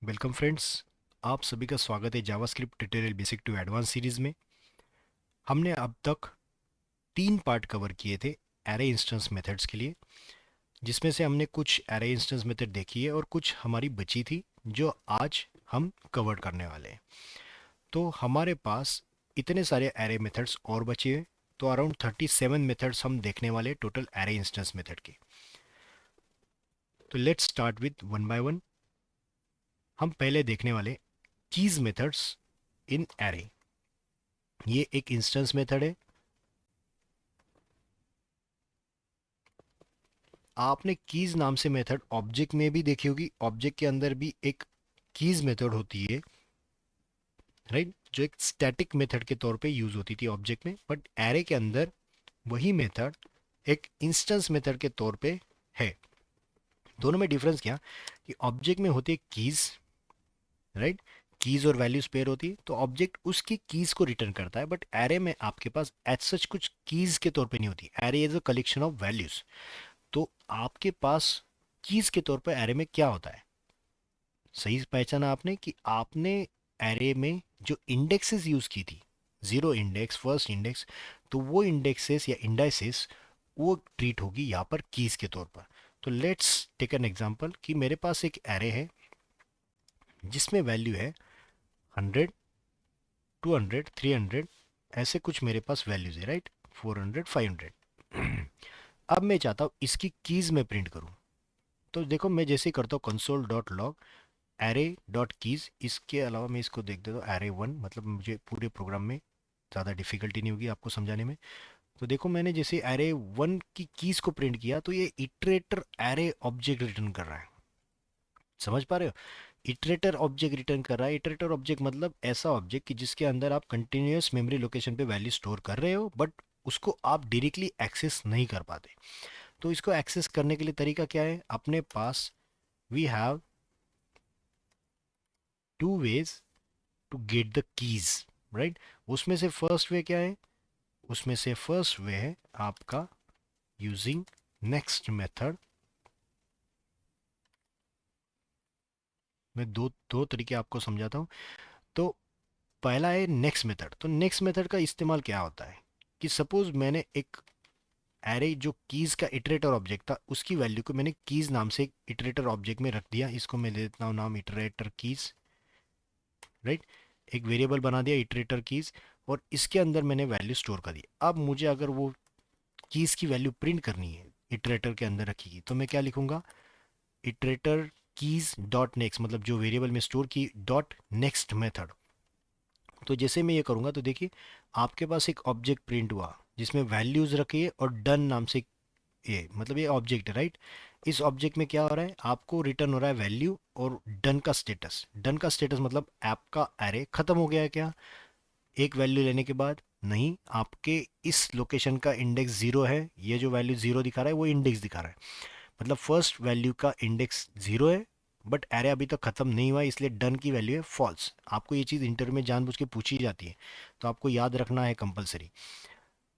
Welcome friends. आप सभी का स्वागत है JavaScript tutorial basic to advance series में। हमने अब तक 3 पार्ट कवर किए थे एरे इंस्टेंस मेथड्स के लिए, जिसमें से हमने कुछ एरे इंस्टेंस मेथड देखी है और कुछ हमारी बची थी जो आज हम कवर करने वाले हैं। तो हमारे पास इतने सारे एरे मेथड्स और बचे हैं, तो अराउंड 37 मेथड्स हम देखने वाले टोटल एरे इंस्टेंस मेथड के। तो let's start with one by one. हम पहले देखने वाले कीज मेथड्स इन एरे। ये एक इंस्टेंस मेथड है। आपने कीज नाम से मेथड ऑब्जेक्ट में भी देखी होगी। ऑब्जेक्ट के अंदर भी एक कीज मेथड होती है, राइट, जो एक स्टैटिक मेथड के तौर पे यूज होती थी ऑब्जेक्ट में, बट एरे के अंदर वही मेथड एक इंस्टेंस मेथड के तौर पे है। दोनों में डिफरेंस क्या कि ऑब्जेक्ट में होती है कीज, राइट, कीज और वैल्यूज पेयर होती है, तो ऑब्जेक्ट उसकी कीज को रिटर्न करता है। बट एरे में आपके पास एज सच कुछ कीज के तौर पे नहीं होती। Array is a collection of values. तो आपके पास कीज के तौर पर एरे में क्या होता है, सही पहचाना आपने कि आपने एरे में जो इंडेक्सेस यूज की थी, जीरो इंडेक्स, फर्स्ट इंडेक्स, तो वो इंडेक्सेस या इंडाइसेस वो ट्रीट होगी यहाँ पर कीज के तौर पर। तो लेट्स टेक एन एग्जांपल कि मेरे पास एक एरे है जिसमें वैल्यू है 100, 200, 300, ऐसे कुछ मेरे पास वैल्यूज है, राइट, 400, 500। अब मैं चाहता हूँ इसकी कीज में प्रिंट करूँ। तो देखो मैं जैसे ही करता हूँ console dot log array dot keys, इसके अलावा मैं इसको देख देता हूँ एरे वन, मतलब मुझे पूरे प्रोग्राम में ज़्यादा डिफिकल्टी नहीं होगी आपको समझाने में। तो देखो मैंने जैसे एरे वन की कीज को प्रिंट किया तो ये इटरेटर एरे ऑब्जेक्ट रिटर्न कर रहा है। समझ पा रहे हो? इटरेटर ऑब्जेक्ट रिटर्न कर रहा है। इटरेटर ऑब्जेक्ट मतलब ऐसा ऑब्जेक्ट कि जिसके अंदर आप कंटिन्यूअस मेमोरी लोकेशन पे वैल्यू स्टोर कर रहे हो, बट उसको आप डायरेक्टली एक्सेस नहीं कर पाते। तो इसको एक्सेस करने के लिए तरीका क्या है अपने पास? We have two ways to get the keys, right. उसमें से फर्स्ट वे क्या है? उसमें से फर्स्ट वे है आपका यूजिंग नेक्स्ट मेथड। मैं दो दो तरीके आपको समझाता हूँ। तो पहला है नेक्स्ट मेथड। तो नेक्स्ट मेथड का इस्तेमाल क्या होता है कि सपोज मैंने एक एरे जो कीज का इटरेटर ऑब्जेक्ट था उसकी वैल्यू को मैंने कीज नाम से एक इटरेटर ऑब्जेक्ट में रख दिया। इसको मैं दे देता हूँ नाम इटरेटर कीज, राइट। एक वेरिएबल बना दिया इटरेटर कीज, और इसके अंदर मैंने वैल्यू स्टोर कर दी। अब मुझे अगर वो कीज की वैल्यू प्रिंट करनी है इटरेटर के अंदर रखी तो मैं क्या लिखूंगा? इटरेटर कीज डॉट नेक्स्ट, मतलब जो वेरिएबल में स्टोर की डॉट नेक्स्ट मेथड। तो जैसे मैं ये करूंगा तो देखिए आपके पास एक ऑब्जेक्ट प्रिंट हुआ जिसमें वैल्यूज रखी है और डन नाम से ये मतलब ये ऑब्जेक्ट है, राइट। इस ऑब्जेक्ट में क्या हो रहा है? आपको रिटर्न हो रहा है वैल्यू और डन का स्टेटस। डन का स्टेटस मतलब आपका एरे खत्म हो गया है क्या एक वैल्यू लेने के बाद? नहीं, आपके इस लोकेशन का इंडेक्स जीरो है। ये जो वैल्यू जीरो दिखा रहा है वो इंडेक्स दिखा रहा है, मतलब फर्स्ट वैल्यू का इंडेक्स जीरो है, बट एरे अभी तक खत्म नहीं हुआ है, इसलिए डन की वैल्यू है फॉल्स। आपको ये चीज़ इंटरव्यू में जानबूझ के पूछी जाती है, तो आपको याद रखना है कंपलसरी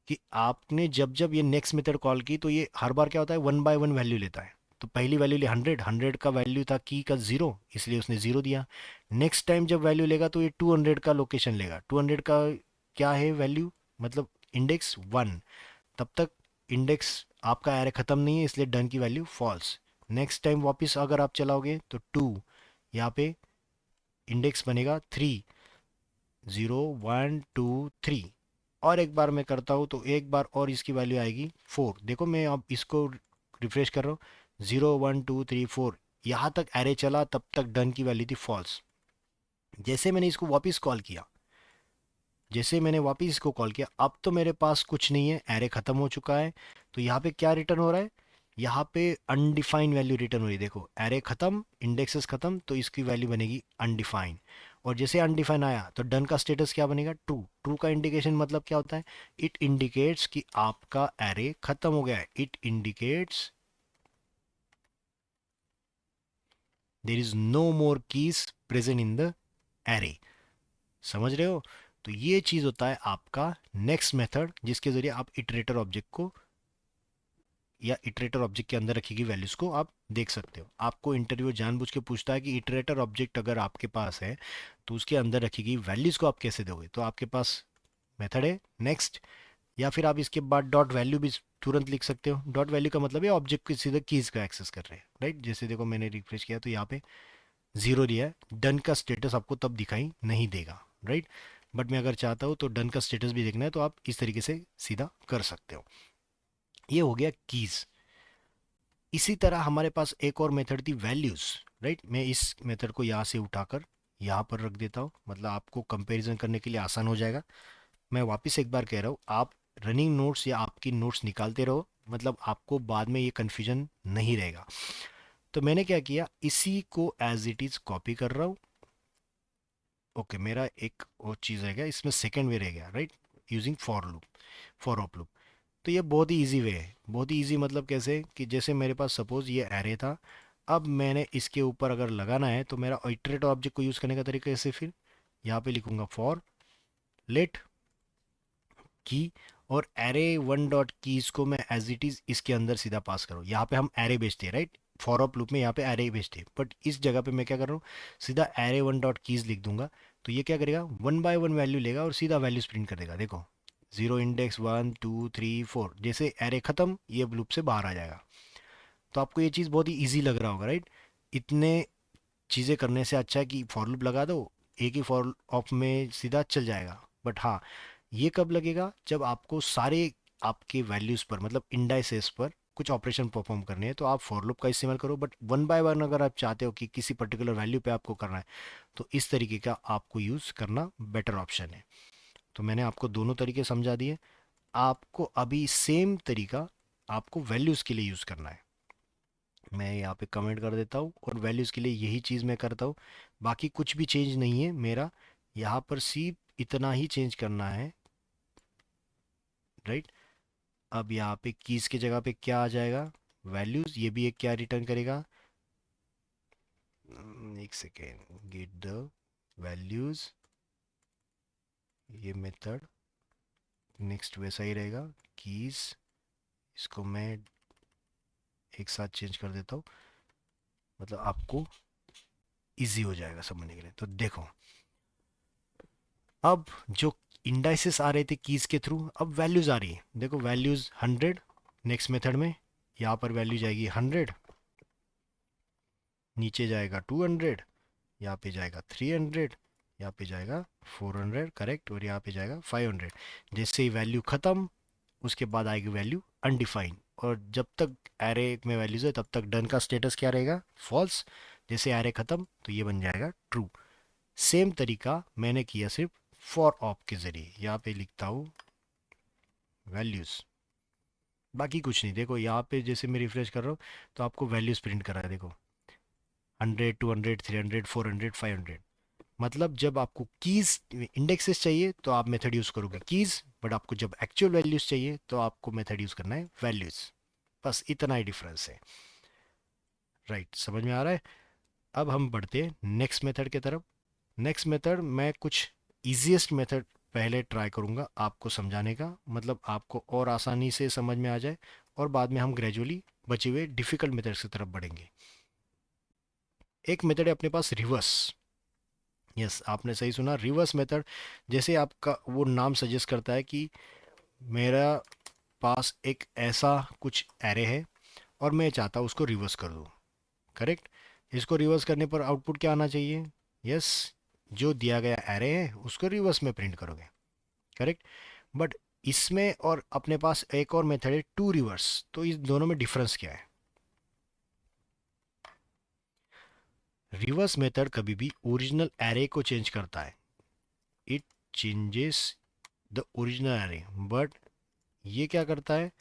कि आपने जब जब ये नेक्स्ट मेथड कॉल की तो ये हर बार क्या होता है, वन बाय वन वैल्यू लेता है। तो पहली वैल्यू ली 100, 100 का वैल्यू था की का जीरो, इसलिए उसने जीरो दिया। नेक्स्ट टाइम जब वैल्यू लेगा तो ये 200 का लोकेशन लेगा। 200 का क्या है वैल्यू, मतलब इंडेक्स वन। तब तक इंडेक्स आपका एरे खत्म नहीं है, इसलिए डन की वैल्यू फॉल्स। नेक्स्ट टाइम वापस अगर आप चलाओगे तो टू, यहाँ पे इंडेक्स बनेगा थ्री, 0 1 2 3। और एक बार मैं करता हूँ तो एक बार और इसकी वैल्यू आएगी 4। देखो मैं अब इसको रिफ्रेश कर रहा हूँ, 0 1 2 3 4, यहाँ तक एरे चला, तब तक डन की वैल्यू थी फॉल्स। जैसे मैंने इसको वापस कॉल किया, जैसे मैंने वापस इसको कॉल किया, अब तो मेरे पास कुछ नहीं है, एरे खत्म हो चुका है। तो यहाँ पे क्या रिटर्न हो रहा है? यहाँ पे अनडिफाइंड वैल्यू रिटर्न हो रही है। देखो एरे खत्म, इंडेक्सेस खत्म, तो इसकी वैल्यू बनेगी अनडिफाइंड। और जैसे अनडिफाइन आया तो डन का स्टेटस क्या बनेगा? ट्रू। ट्रू का इंडिकेशन मतलब क्या होता है? इट इंडिकेट्स कि आपका एरे खत्म हो गया है। It indicates there is no more keys present in the array. समझ रहे हो? तो ये चीज होता है आपका नेक्स्ट मेथड, जिसके जरिए आप इटरेटर ऑब्जेक्ट को या इटरेटर ऑब्जेक्ट के अंदर रखी गई वैल्यूज को आप देख सकते हो। आपको इंटरव्यू जानबूझ के पूछता है कि इटरेटर ऑब्जेक्ट अगर आपके पास है तो उसके अंदर रखी गई वैल्यूज को आप कैसे दोगे, तो आपके पास मेथड है नेक्स्ट, या फिर आप इसके बाद डॉट वैल्यू भी तुरंत लिख सकते हो। डॉट वैल्यू का मतलब है ऑब्जेक्ट की सीधे कीज का एक्सेस कर रहे हैं, राइट। जैसे देखो मैंने रिफ्रेश किया तो यहाँ पे जीरो दिया है, डन का स्टेटस आपको तब दिखाई नहीं देगा, राइट। बट मैं अगर चाहता हूँ तो डन का स्टेटस भी देखना है तो आप इस तरीके से सीधा कर सकते हो। ये हो गया कीज। इसी तरह हमारे पास एक और मेथड थी वैल्यूज, राइट। मैं इस मेथड को यहाँ से उठाकर यहाँ पर रख देता हूँ, मतलब आपको कंपैरिजन करने के लिए आसान हो जाएगा। मैं वापस एक बार कह रहा हूँ, आप रनिंग नोट्स या आपकी नोट्स निकालते रहो, मतलब आपको बाद में ये कन्फ्यूजन नहीं रहेगा। तो मैंने क्या किया, इसी को एज इट इज कॉपी कर रहा हूँ। ओके, मेरा एक और चीज़ रह गया इसमें, सेकेंड वे रह गया, right, using for loop, for op loop. तो ये बहुत ही इजी वे है, बहुत ही इजी, मतलब कैसे कि जैसे मेरे पास सपोज ये एरे था, अब मैंने इसके ऊपर अगर लगाना है तो मेरा इटरेट ऑब्जेक्ट को यूज़ करने का तरीका कैसे, फिर यहाँ पे लिखूंगा फॉर लेट की, और एरे वन डॉट कीज को मैं एज इट इज इसके अंदर सीधा पास करूँ। यहाँ पे हम एरे भेजते हैं, राइट, फॉर ऑफ लूप में यहाँ पे एरे भेजते हैं, बट इस जगह पे मैं क्या कर रहा हूँ, सीधा एरे वन डॉट कीज लिख दूंगा। तो ये क्या करेगा, वन बाय वन वैल्यू लेगा और सीधा वैल्यूज प्रिंट कर देगा। देखो, zero index one two three four, जैसे एरे खत्म ये लूप से बाहर आ जाएगा। तो आपको ये चीज़ बहुत ही ईजी लग रहा होगा, राइट। इतने चीज़ें करने से अच्छा है कि फॉर लूप लगा दो, एक ही फॉर ऑफ में सीधा चल जाएगा। बट हाँ, ये कब लगेगा, जब आपको सारे आपके वैल्यूज़ पर, मतलब इंडाइसेस पर कुछ ऑपरेशन परफॉर्म करने हैं तो आप फॉर लूप का इस्तेमाल करो। बट वन बाय वन अगर आप चाहते हो कि किसी पर्टिकुलर वैल्यू पे आपको करना है तो इस तरीके का आपको यूज़ करना बेटर ऑप्शन है। तो मैंने आपको दोनों तरीके समझा दिए। आपको अभी सेम तरीका आपको वैल्यूज़ के लिए यूज़ करना है। मैं यहाँ पे कमेंट कर देता हूँ, और वैल्यूज़ के लिए यही चीज़ मैं करता हूँ। बाकी कुछ भी चेंज नहीं है मेरा, यहाँ पर सिर्फ इतना ही चेंज करना है, राइट। अब यहाँ पे कीज की जगह पे क्या आ जाएगा, वैल्यूज़। ये भी एक क्या रिटर्न करेगा, एक सेकेंड, गेट द वैल्यूज़, ये मेथड नेक्स्ट वैसा ही रहेगा। कीज, इसको मैं एक साथ चेंज कर देता हूँ, मतलब आपको इजी हो जाएगा समझने के लिए। तो देखो, अब जो इंडाइसेस आ रहे थे कीज के थ्रू, अब वैल्यूज आ रही है। देखो वैल्यूज 100, नेक्स्ट मेथड में यहाँ पर वैल्यू जाएगी 100, नीचे जाएगा 200, यहाँ पे जाएगा 300, यहाँ पे जाएगा 400, करेक्ट, और यहाँ पे जाएगा 500। जैसे ही वैल्यू खत्म, उसके बाद आएगी वैल्यू अनडिफाइंड, और जब तक एरे में वैल्यूज है तब तक डन का स्टेटस क्या रहेगा, फॉल्स। जैसे एरे खत्म तो ये बन जाएगा ट्रू। सेम तरीका मैंने किया सिर्फ फॉर ऑप के जरिए। यहाँ पे लिखता हूँ वैल्यूज, बाकी कुछ नहीं। देखो यहाँ पे जैसे मैं रिफ्रेश कर रहा हूँ तो आपको वैल्यूज प्रिंट कर रहा है, देखो 100 200 300 400 500। मतलब जब आपको कीज इंडेक्सेस चाहिए तो आप मेथड यूज करोगे कीज, बट आपको जब एक्चुअल वैल्यूज चाहिए तो आपको मेथड यूज करना है वैल्यूज। बस इतना ही डिफरेंस है, राइट, समझ में आ रहा है। अब हम बढ़ते हैं नेक्स्ट मेथड की तरफ। नेक्स्ट मेथड मैं कुछ इजीएस्ट मेथड पहले ट्राई करूंगा आपको समझाने का, मतलब आपको और आसानी से समझ में आ जाए, और बाद में हम ग्रेजुअली बचे हुए डिफिकल्ट मेथड्स की तरफ बढ़ेंगे। एक मेथड है अपने पास रिवर्स। यस, आपने सही सुना, रिवर्स मेथड। जैसे आपका वो नाम सजेस्ट करता है कि मेरा पास एक ऐसा कुछ एरे है और मैं चाहता हूँ उसको रिवर्स कर दूँ, करेक्ट। इसको रिवर्स करने पर आउटपुट क्या आना चाहिए, यस, जो दिया गया एरे है उसको रिवर्स में प्रिंट करोगे, करेक्ट। बट इसमें और अपने पास एक और मेथड है टू रिवर्स, तो इस दोनों में डिफरेंस क्या है। रिवर्स मेथड कभी भी ओरिजिनल एरे को चेंज करता है, it changes the original array, but ये क्या करता है,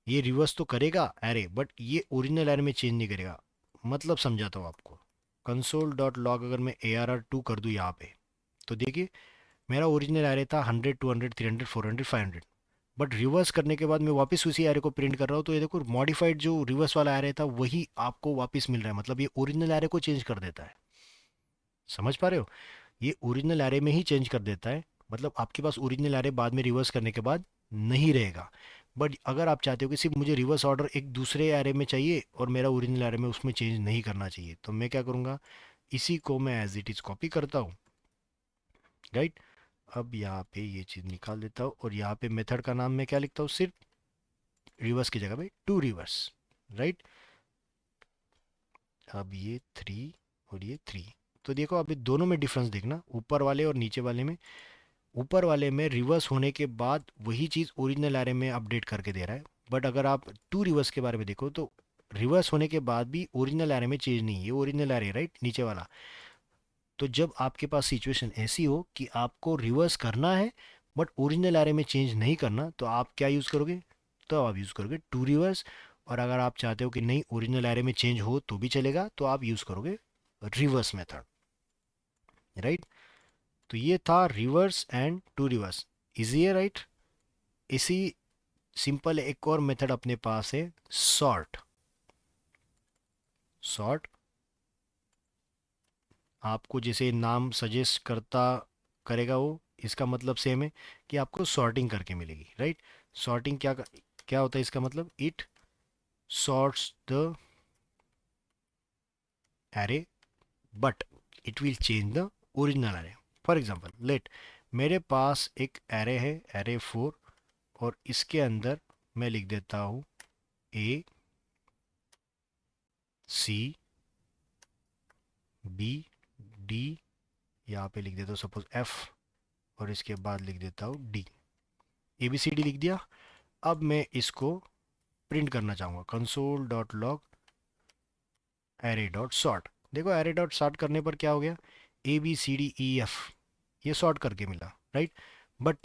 ये रिवर्स तो करेगा एरे बट ये ओरिजिनल एरे में चेंज नहीं करेगा। मतलब समझाता हूँ आपको, कंसोल डॉट लॉग अगर मैं ARR2 कर दूँ यहाँ पे, तो देखिए मेरा ओरिजिनल एरे था 100 200 300 400 500, बट रिवर्स करने के बाद मैं वापस उसी एरे को प्रिंट कर रहा हूँ, तो ये देखो मॉडिफाइड जो रिवर्स वाला एरे था वही आपको वापस मिल रहा है, मतलब ये ओरिजिनल एरे को चेंज कर देता है। समझ पा रहे हो, ये ओरिजिनल एरे में ही चेंज कर देता है, मतलब आपके पास ओरिजिनल एरे बाद में रिवर्स करने के बाद नहीं रहेगा। बट अगर आप चाहते हो कि सिर्फ मुझे रिवर्स ऑर्डर एक दूसरे एरे में चाहिए और मेरा ओरिजिनल एरे में उसमें चेंज नहीं करना चाहिए, तो मैं क्या करूँगा, इसी को मैं एज इट इज़ कॉपी करता हूँ, राइट। अब यहाँ पे ये चीज़ निकाल देता हूँ और यहाँ पे मेथड का नाम मैं क्या लिखता हूँ, सिर्फ रिवर्स की जगह पे टू रिवर्स, राइट। अब ये 3 और ये 3, तो देखो अभी दोनों में डिफरेंस देखना, ऊपर वाले और नीचे वाले में। ऊपर वाले में रिवर्स होने के बाद वही चीज़ ओरिजिनल एरे में अपडेट करके दे रहा है, बट अगर आप टू रिवर्स के बारे में देखो तो रिवर्स होने के बाद भी ओरिजिनल एरे में चेंज नहीं है, ओरिजिनल एरे राइट नीचे वाला। तो जब आपके पास सिचुएशन ऐसी हो कि आपको रिवर्स करना है बट ओरिजिनल एरे में चेंज नहीं करना, तो आप क्या यूज़ करोगे, तो आप यूज़ करोगे टू रिवर्स। और अगर आप चाहते हो कि नहीं ओरिजिनल एरे में चेंज हो तो भी चलेगा, तो आप यूज़ करोगे रिवर्स मेथड, राइट। तो ये था reverse and to reverse, easy है राइट। इसी सिंपल एक और मेथड अपने पास है, सॉर्ट। सॉर्ट आपको जैसे नाम सजेस्ट करता करेगा वो, इसका मतलब सेम है कि आपको सॉर्टिंग करके मिलेगी, राइट। सॉर्टिंग क्या होता है इसका मतलब, it sorts the array but it will change the original array. For example let, मेरे पास एक एरे है, एरे 4, और इसके अंदर मैं लिख देता हूँ ए सी बी डी, यहाँ पे लिख देता हूँ सपोज एफ, और इसके बाद लिख देता हूँ D, A B C D लिख दिया। अब मैं इसको प्रिंट करना चाहूँगा, console dot log array dot sort. देखो एरे डॉट सॉर्ट करने पर क्या हो गया, A B C D E F, ये सॉर्ट करके मिला, राइट। बट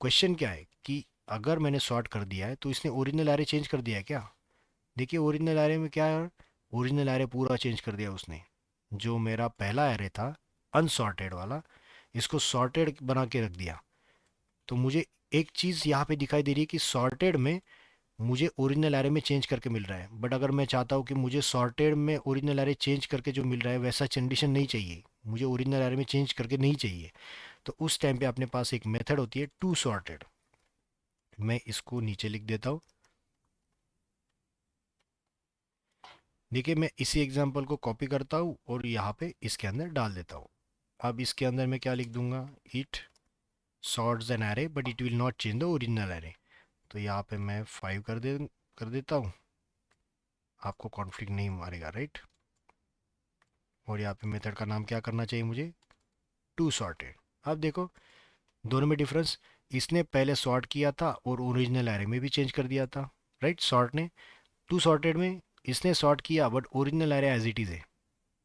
क्वेश्चन क्या है कि अगर मैंने सॉर्ट कर दिया है तो इसने ओरिजिनल एरे चेंज कर दिया है क्या। देखिए ओरिजिनल एरे में क्या है, ओरिजिनल एरे पूरा चेंज कर दिया उसने। जो मेरा पहला एरे था अनसॉर्टेड वाला, इसको सॉर्टेड बना के रख दिया। तो मुझे एक चीज़ यहाँ पे दिखाई दे रही है कि सॉर्टेड में मुझे ओरिजिनल एरे में चेंज करके मिल रहा है, बट अगर मैं चाहता हूँ कि मुझे सॉर्टेड में ओरिजिनल एरे चेंज करके जो मिल रहा है वैसा कंडीशन नहीं चाहिए, मुझे ओरिजिनल एरे में चेंज करके नहीं चाहिए, तो उस टाइम पे अपने पास एक मेथड होती है टू सॉर्टेड। मैं इसको नीचे लिख देता हूँ। देखिए मैं इसी एग्जांपल को कॉपी करता हूँ और यहाँ पे इसके अंदर डाल देता हूँ। अब इसके अंदर मैं क्या लिख दूंगा, it sorts an array but it will not change the original array. तो यहाँ पे मैं 5 कर देता हूँ, आपको कॉन्फ्लिक्ट नहीं मारेगा राइट। और यहाँ पे मेथड का नाम क्या करना चाहिए मुझे, टू सॉर्टेड। अब देखो दोनों में डिफरेंस, इसने पहले सॉर्ट किया था और ओरिजिनल एरे में भी चेंज कर दिया था, राइट सॉर्ट ने। टू सॉर्टेड में इसने सॉर्ट किया but original array as it is है,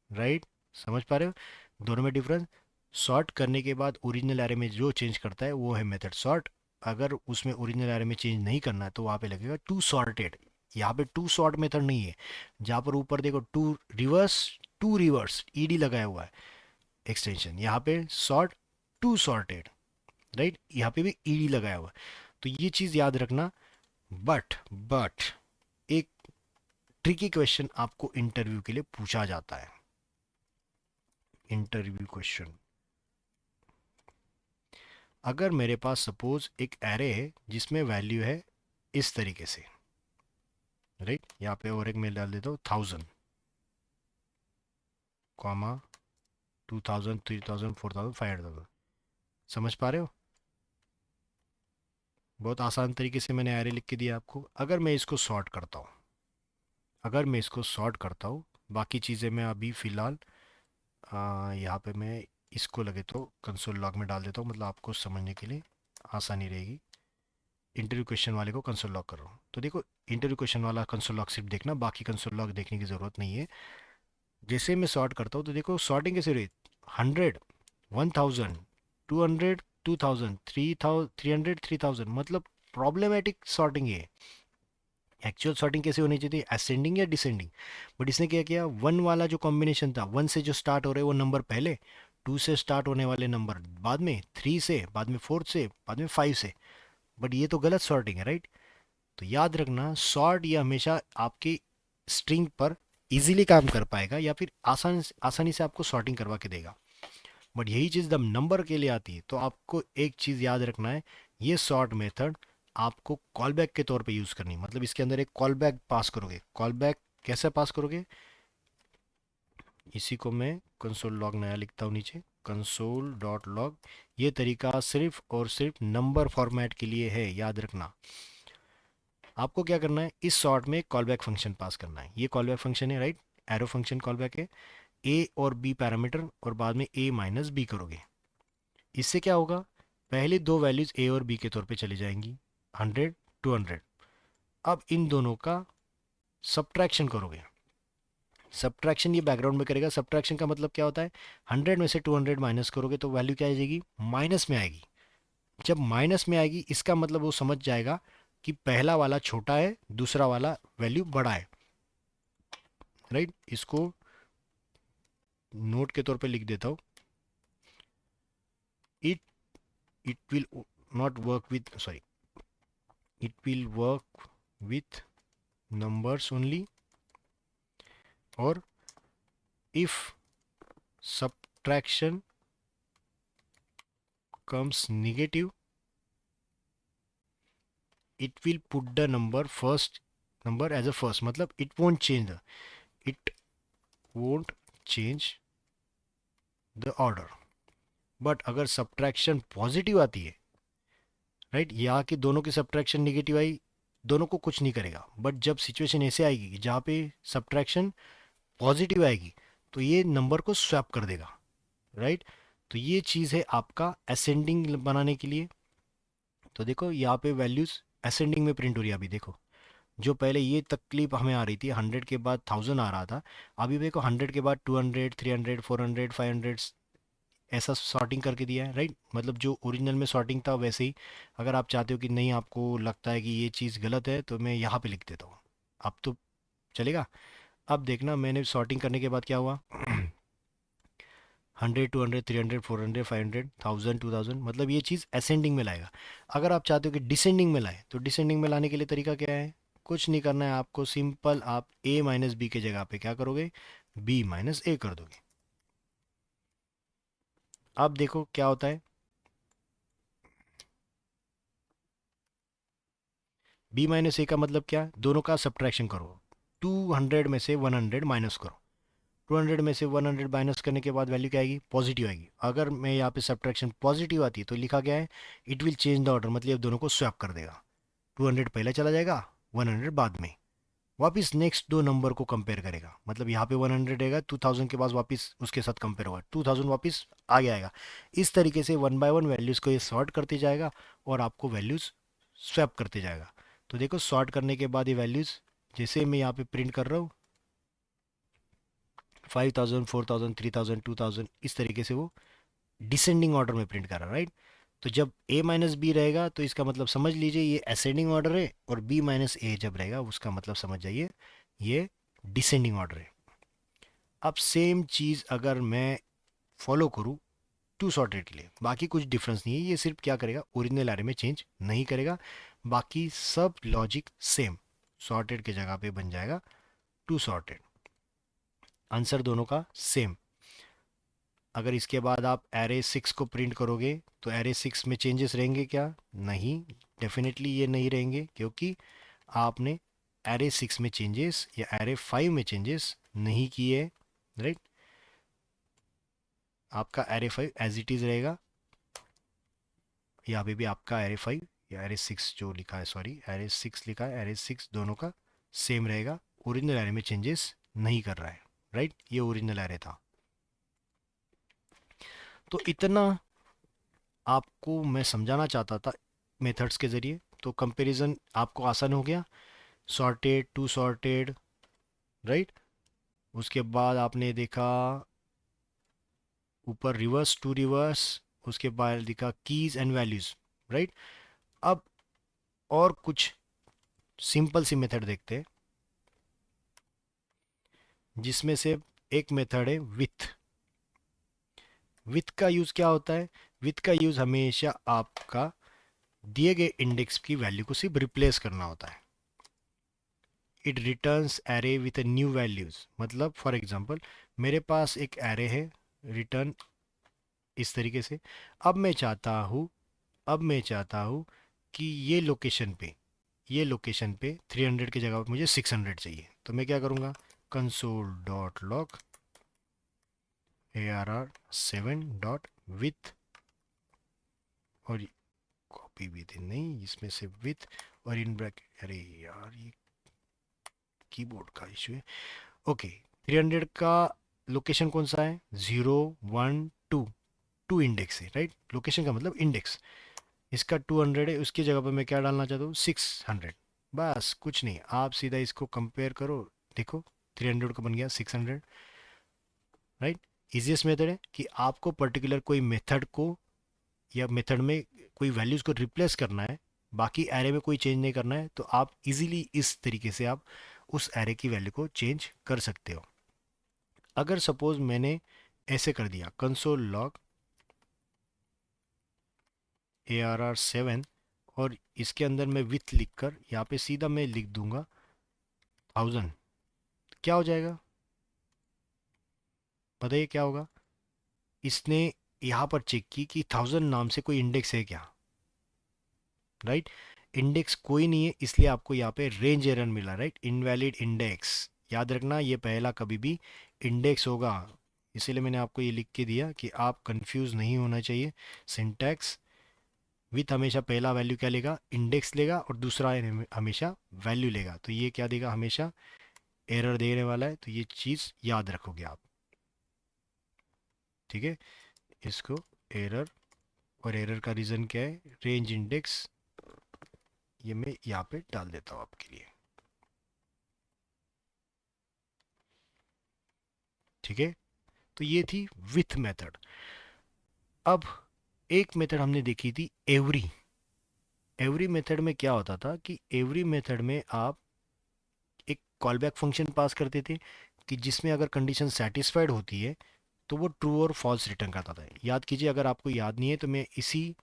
राइट। समझ पा रहे हो दोनों में डिफरेंस। सॉर्ट करने के बाद ओरिजिनल एरे में जो चेंज करता है वो है मेथड सॉर्ट। अगर उसमें ओरिजिनल एरे में चेंज नहीं करना है तो वहाँ पे लगेगा टू सॉर्टेड। यहाँ पे टू सॉर्ट मेथड नहीं है, जहाँ पर ऊपर देखो टू रिवर्स ईडी लगाया हुआ है एक्सटेंशन, यहाँ पे सॉर्ट टू सॉर्टेड, राइट, यहाँ पे भी ईडी लगाया हुआ है। तो ये चीज़ याद रखना। बट एक ट्रिकी क्वेश्चन आपको इंटरव्यू के लिए पूछा जाता है, इंटरव्यू क्वेश्चन। अगर मेरे पास सपोज एक एरे है जिसमें वैल्यू है इस तरीके से, राइट, यहाँ पे और एक मैं डाल देता हूँ 1000, कॉमा 2000 3000 4000 5000। समझ पा रहे हो, बहुत आसान तरीके से मैंने एरे लिख के दिया आपको। अगर मैं इसको सॉर्ट करता हूँ, अगर मैं इसको सॉर्ट करता हूँ, बाकी चीज़ें मैं अभी फ़िलहाल यहाँ पे मैं इसको लगे तो कंसोल लॉग में डाल देता हूँ, मतलब आपको समझने के लिए आसानी रहेगी। इंटरव्यू क्वेश्चन वाले को कंसोल लॉग कर रहा हूँ, तो देखो इंटरव्यू क्वेश्चन वाला कंसोल लॉग सिर्फ देखना, बाकी कंसोल लॉग देखने की ज़रूरत नहीं है। जैसे मैं सॉर्ट करता हूँ तो देखो सॉर्टिंग कैसे रही, 100 1000 200 2000 3000 300 3000, मतलब प्रॉब्लमेटिक सॉर्टिंग है। एक्चुअल सॉर्टिंग कैसे होनी चाहिए थी, असेंडिंग या डिसेंडिंग। बट इसने क्या किया, वन वाला जो कॉम्बिनेशन था, वन से जो स्टार्ट हो रहे वो नंबर पहले, टू से स्टार्ट होने वाले नंबर बाद में, थ्री से बाद में, फोर्थ से बाद में, फाइव से। बट ये तो गलत सॉर्टिंग है राइट। तो याद रखना सॉर्ट ये हमेशा आपकी स्ट्रिंग पर इजीली काम कर पाएगा या फिर आसानी से आपको सॉर्टिंग करवा के देगा। बट यही चीज़ जब नंबर के लिए आती है तो आपको एक चीज़ याद रखना है, ये सॉर्ट मेथड आपको कॉल बैक के तौर पे यूज़ करनी, मतलब इसके अंदर एक कॉल बैक पास करोगे। कॉल बैक कैसे पास करोगे, इसी को मैं कंसोल लॉग नया लिखता हूँ नीचे, कंसोल डॉट लॉग। ये तरीका सिर्फ और सिर्फ नंबर फॉर्मेट के लिए है, याद रखना। आपको क्या करना है, इस सॉर्ट में कॉल बैक फंक्शन पास करना है। ये कॉल बैक फंक्शन है, right, arrow function call back है। ए और बी पैरामीटर और बाद में ए माइनस बी करोगे। इससे क्या होगा, पहली दो वैल्यूज ए और बी के तौर पे चली जाएंगी, 100 200। अब इन दोनों का सब्ट्रैक्शन करोगे। सब्ट्रैक्शन ये बैकग्राउंड में करेगा। सब्ट्रैक्शन का मतलब क्या होता है, 100 में से 200 माइनस करोगे तो वैल्यू क्या आ जाएगी, माइनस में आएगी। जब माइनस में आएगी इसका मतलब वो समझ जाएगा कि पहला वाला छोटा है, दूसरा वाला वैल्यू बड़ा है, राइट। इसको नोट के तौर पे लिख देता हूँ, it it will not work with, sorry, it will work with numbers only, or if subtraction comes negative, it will put the number as a first, मतलब it won't change the order। But अगर subtraction positive आती है, right, यहाँ की दोनों की subtraction negative आई, दोनों को कुछ नहीं करेगा। बट जब सिचुएशन ऐसे आएगी कि जहाँ पे सब्ट्रैक्शन पॉजिटिव आएगी, तो ये नंबर को स्वैप कर देगा, राइट। तो ये चीज़ है आपका असेंडिंग बनाने के लिए। तो देखो यहाँ पे वैल्यूज असेंडिंग में प्रिंट हो रही है। अभी देखो, जो पहले ये तकलीफ हमें आ रही थी, 100 के बाद 1000 आ रहा था, अभी देखो 100 के बाद 200 300 400 500 ऐसा सॉर्टिंग करके दिया है, राइट। मतलब जो ओरिजिनल में सॉर्टिंग था वैसे ही। अगर आप चाहते हो कि नहीं, आपको लगता है कि ये चीज़ गलत है, तो मैं यहाँ पे लिख देता हूँ, अब तो चलेगा। अब देखना, मैंने सॉर्टिंग करने के बाद क्या हुआ, 100 200 300 400 500 1000 2000, मतलब ये चीज़ असेंडिंग में लाएगा। अगर आप चाहते हो कि डिसेंडिंग में लाए, तो डिसेंडिंग में लाने के लिए तरीका क्या है, कुछ नहीं करना है आपको, सिंपल आप a माइनस बी के जगह पे क्या करोगे, b माइनस ए कर दोगे। अब देखो क्या होता है, b माइनस ए का मतलब क्या, दोनों का सब्ट्रैक्शन करो। 200 में से 100 माइनस करो। 200 में से 100 माइनस करने के बाद वैल्यू क्या आएगी, पॉजिटिव आएगी। अगर मैं यहाँ पे सब्ट्रैक्शन पॉजिटिव आती है तो लिखा गया है, it will change the order, मतलब दोनों को स्वैप कर देगा। 200 पहले चला जाएगा, 100 बाद में। वापिस नेक्स्ट दो नंबर को कंपेयर करेगा, मतलब यहाँ पे 100 रहेगा, 2000 के पास वापिस उसके साथ कंपेयर होगा, 2000 वापिस आगे आएगा। इस तरीके से वन बाय वन वैल्यूज़ को ये सॉर्ट करते जाएगा और आपको वैल्यूज़ स्वैप करते जाएगा। तो देखो, सॉर्ट करने के बाद ये वैल्यूज़, जैसे मैं यहाँ पे प्रिंट कर रहा हूँ, 5000 4000 3000 2000, इस तरीके से वो डिसेंडिंग ऑर्डर में प्रिंट कर रहा है, राइट। तो जब a माइनस बी रहेगा तो इसका मतलब समझ लीजिए ये असेंडिंग ऑर्डर है, और b माइनस ए जब रहेगा उसका मतलब समझ जाइए ये डिसेंडिंग ऑर्डर है। अब सेम चीज़ अगर मैं फॉलो करूँ टू सॉर्टेड के लिए, बाकी कुछ डिफरेंस नहीं है, ये सिर्फ क्या करेगा, ओरिजिनल एरे में चेंज नहीं करेगा, बाकी सब लॉजिक सेम, सॉर्टेड के जगह पे बन जाएगा टू सॉर्टेड, आंसर दोनों का सेम। अगर इसके बाद आप एरे 6 को प्रिंट करोगे तो एरे 6 में चेंजेस रहेंगे क्या, नहीं, डेफिनेटली ये नहीं रहेंगे, क्योंकि आपने एरे 6 में चेंजेस या एरे 5 में चेंजेस नहीं किए, राइट। आपका एरे 5 एज इट इज़ रहेगा, यहाँ पे भी आपका एरे 5 या एरे 6 जो लिखा है, सॉरी एरे 6 लिखा है, एरे 6 दोनों का सेम रहेगा, ओरिजिनल एरे में चेंजेस नहीं कर रहा है, राइट। ये ओरिजिनल एरे था। तो इतना आपको मैं समझाना चाहता था मेथड्स के ज़रिए। तो कंपैरिजन आपको आसान हो गया, सॉर्टेड टू सॉर्टेड, राइट। उसके बाद आपने देखा ऊपर रिवर्स टू रिवर्स, उसके बाद दिखा कीज एंड वैल्यूज, राइट। अब और कुछ सिंपल सी मेथड देखते हैं, जिसमें से एक मेथड है विथ। विथ का यूज़ क्या होता है, विथ का यूज़ हमेशा आपका दिए गए इंडेक्स की वैल्यू को सिर्फ रिप्लेस करना होता है। It returns array with new values, मतलब फॉर एग्जांपल मेरे पास एक एरे है, रिटर्न इस तरीके से। अब मैं चाहता हूँ अब मैं चाहता हूँ कि ये लोकेशन पे 300 की जगह पे मुझे 600 चाहिए, तो मैं क्या करूँगा, console dot log ARR7 dot with, और कॉपी भी थी नहीं इसमें से, विथ और इन ब्रैकेट, अरे यार ये कीबोर्ड का इशू है। ओके, 300 का लोकेशन कौन सा है, 0 1 2, टू इंडेक्स है राइट, लोकेशन का मतलब इंडेक्स, इसका 200 है, उसकी जगह पर मैं क्या डालना चाहता हूँ, 600। बस कुछ नहीं, आप सीधा इसको कंपेयर करो, देखो 300 का बन गया 600, राइट। इजीएस्ट मेथड है कि आपको पर्टिकुलर कोई मेथड को या मेथड में कोई वैल्यूज को रिप्लेस करना है, बाकी एरे में कोई चेंज नहीं करना है, तो आप इजीली इस तरीके से आप उस एरे की वैल्यू को चेंज कर सकते हो। अगर सपोज मैंने ऐसे कर दिया, कंसोल लॉग ARR7, और इसके अंदर मैं विथ लिखकर यहाँ पे सीधा मैं लिख दूंगा 1000, क्या हो जाएगा, बताइए क्या होगा। इसने यहाँ पर चेक की कि 1000 नाम से कोई इंडेक्स है क्या, राइट। इंडेक्स कोई नहीं है, इसलिए आपको यहाँ पे रेंज एरर मिला, राइट, इनवैलिड इंडेक्स। याद रखना ये पहला कभी भी इंडेक्स होगा, इसीलिए मैंने आपको ये लिख के दिया कि आप कंफ्यूज नहीं होना चाहिए। सिंटैक्स विथ हमेशा पहला वैल्यू क्या लेगा, इंडेक्स लेगा, और दूसरा हमेशा वैल्यू लेगा, तो ये क्या देगा, हमेशा एरर देने वाला है, तो ये चीज़ याद रखोगे आप, ठीक है। इसको एरर, और एरर का रीज़न क्या है, रेंज इंडेक्स, ये मैं यहाँ पे डाल देता हूँ आपके लिए, ठीक है। तो ये थी विथ मेथड। अब एक मेथड हमने देखी थी एवरी। एवरी मेथड में क्या होता था कि एवरी मेथड में आप एक कॉल बैक फंक्शन पास करते थे, कि जिसमें अगर कंडीशन सेटिस्फाइड होती है तो वो ट्रू और फॉल्स रिटर्न करता था। याद कीजिए, अगर आपको याद नहीं है तो मैं इसी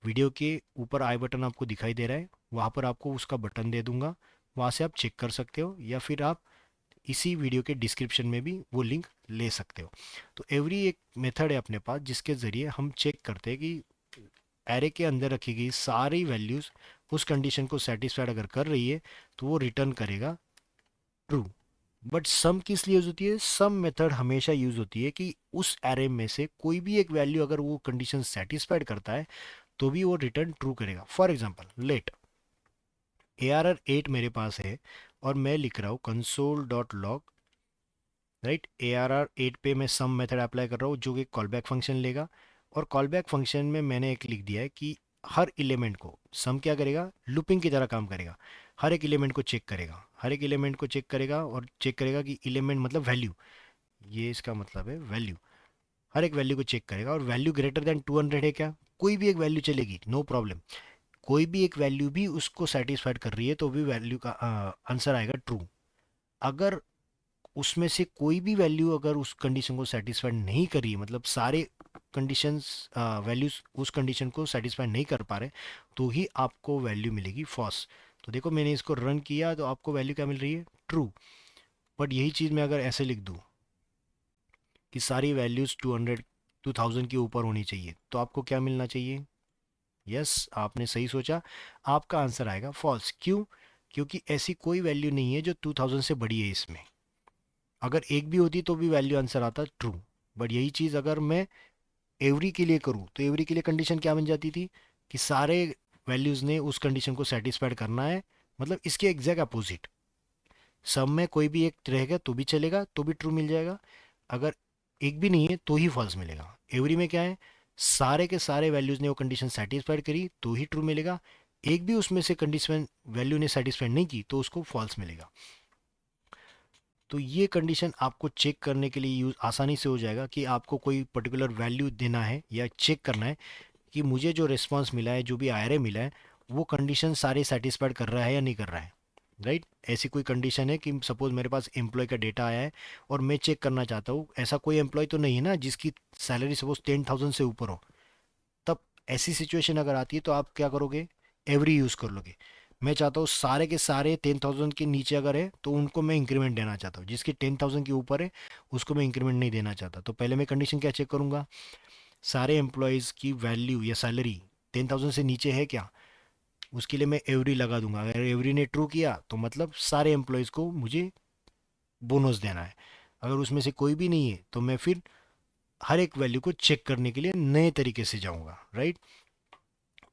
वीडियो के ऊपर आई बटन आपको दिखाई दे रहा है, वहाँ पर आपको उसका बटन दे दूंगा, वहाँ से आप चेक कर सकते हो, या फिर आप इसी वीडियो के डिस्क्रिप्शन में भी वो लिंक ले सकते हो। तो एवरी एक मेथड है अपने पास जिसके ज़रिए हम चेक करते हैं कि एरे के अंदर रखी गई सारी वैल्यूज़ उस कंडीशन को सेटिस्फाइड अगर कर रही है तो वो रिटर्न करेगा ट्रू। बट सम किस लिए यूज होती है, सम मेथड हमेशा यूज होती है कि उस एरे में से कोई भी एक वैल्यू अगर वो कंडीशन सेटिस्फाइड करता है तो भी वो रिटर्न ट्रू करेगा। फॉर एग्जांपल लेट ARR8 मेरे पास है, और मैं लिख रहा हूँ console dot log, right, ARR8 पे मैं सम मेथड अप्लाई कर रहा हूँ जो कि कॉल बैक फंक्शन लेगा, और कॉल बैक फंक्शन में मैंने एक लिख दिया है कि हर एलिमेंट को सम क्या करेगा, लूपिंग की तरह काम करेगा, हर एक एलिमेंट को चेक करेगा, हर एक एलिमेंट को चेक करेगा, और चेक करेगा कि एलिमेंट मतलब वैल्यू, ये इसका मतलब है वैल्यू, हर एक वैल्यू को चेक करेगा, और वैल्यू ग्रेटर देन 200 है क्या, कोई भी एक वैल्यू चलेगी, नो प्रॉब्लम, कोई भी एक वैल्यू भी उसको सेटिस्फाइड कर रही है तो भी वैल्यू का आंसर आएगा ट्रू। अगर उसमें से कोई भी वैल्यू अगर उस कंडीशन को सेटिस्फाइड नहीं कर रही है, मतलब सारे कंडीशंस वैल्यूज उस कंडीशन को सेटिस्फाइड नहीं कर पा रहे, तो ही आपको वैल्यू मिलेगी फॉल्स। तो देखो मैंने इसको रन किया तो आपको वैल्यू क्या मिल रही है, ट्रू। बट यही चीज़ मैं अगर ऐसे लिख दूँ कि सारी वैल्यूज़ 2000 के ऊपर होनी चाहिए, तो आपको क्या मिलना चाहिए, यस आपने सही सोचा, आपका आंसर आएगा फॉल्स। क्यों, क्योंकि ऐसी कोई वैल्यू नहीं है जो 2000 से बड़ी है इसमें, अगर एक भी होती तो भी वैल्यू आंसर आता ट्रू। बट यही चीज़ अगर मैं एवरी के लिए करूँ तो एवरी के लिए कंडीशन क्या बन जाती थी कि सारे वैल्यूज़ ने उस कंडीशन को सेटिस्फाइड करना है, मतलब इसके एग्जैक्ट अपोजिट, सब में कोई भी एक रहेगा तो भी चलेगा, तो भी ट्रू मिल जाएगा, अगर एक भी नहीं है तो ही फॉल्स मिलेगा। एवरी में क्या है, सारे के सारे वैल्यूज़ ने वो कंडीशन सेटिस्फाइड करी तो ही ट्रू मिलेगा, एक भी उसमें से कंडीशन वैल्यू ने सेटिस्फाइड नहीं की तो उसको फॉल्स मिलेगा। तो ये कंडीशन आपको चेक करने के लिए यूज आसानी से हो जाएगा कि आपको कोई पर्टिकुलर वैल्यू देना है या चेक करना है कि मुझे जो रिस्पांस मिला है, जो भी आयरे मिला है, वो कंडीशन सारे सेटिस्फाइड कर रहा है या नहीं कर रहा है, राइट। ऐसी कोई कंडीशन है कि सपोज मेरे पास एम्प्लॉय का डेटा आया है और मैं चेक करना चाहता हूँ, ऐसा कोई एम्प्लॉय तो नहीं है ना जिसकी सैलरी सपोज 10,000 से ऊपर हो, तब ऐसी सिचुएशन अगर आती है तो आप क्या करोगे, एवरी यूज़ कर लोगे। मैं चाहता हूँ सारे के सारे 10,000 के नीचे अगर है तो उनको मैं इंक्रीमेंट देना चाहता हूँ, जिसकी 10,000 के ऊपर है उसको मैं इंक्रीमेंट नहीं देना चाहता, तो पहले मैं कंडीशन क्या चेक करूंगा, सारे एम्प्लॉयज़ की वैल्यू या सैलरी 10,000 से नीचे है क्या, उसके लिए मैं एवरी लगा दूंगा। अगर एवरी ने ट्रू किया तो मतलब सारे एम्प्लॉयज़ को मुझे बोनस देना है। अगर उसमें से कोई भी नहीं है तो मैं फिर हर एक वैल्यू को चेक करने के लिए नए तरीके से जाऊंगा, राइट।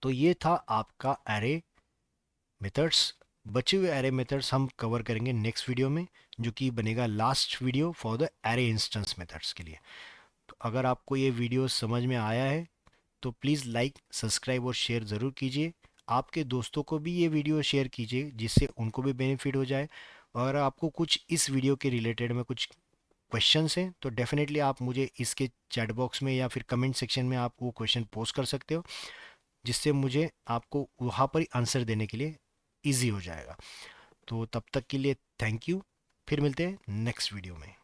तो ये था आपका एरे मेथड्स। बचे हुए एरे मेथड्स हम कवर करेंगे नेक्स्ट वीडियो में, जो कि बनेगा last video for the array instance methods के लिए। तो अगर आपको ये वीडियो समझ में आया है तो प्लीज़ लाइक सब्सक्राइब और शेयर ज़रूर कीजिए। आपके दोस्तों को भी ये वीडियो शेयर कीजिए जिससे उनको भी बेनिफिट हो जाए। और अगर आपको कुछ इस वीडियो के रिलेटेड में कुछ क्वेश्चंस हैं तो डेफिनेटली आप मुझे इसके चैट बॉक्स में या फिर कमेंट सेक्शन में आप वो क्वेश्चन पोस्ट कर सकते हो, जिससे मुझे आपको वहाँ पर ही आंसर देने के लिए ईजी हो जाएगा। तो तब तक के लिए थैंक यू। फिर मिलते हैं नेक्स्ट वीडियो में।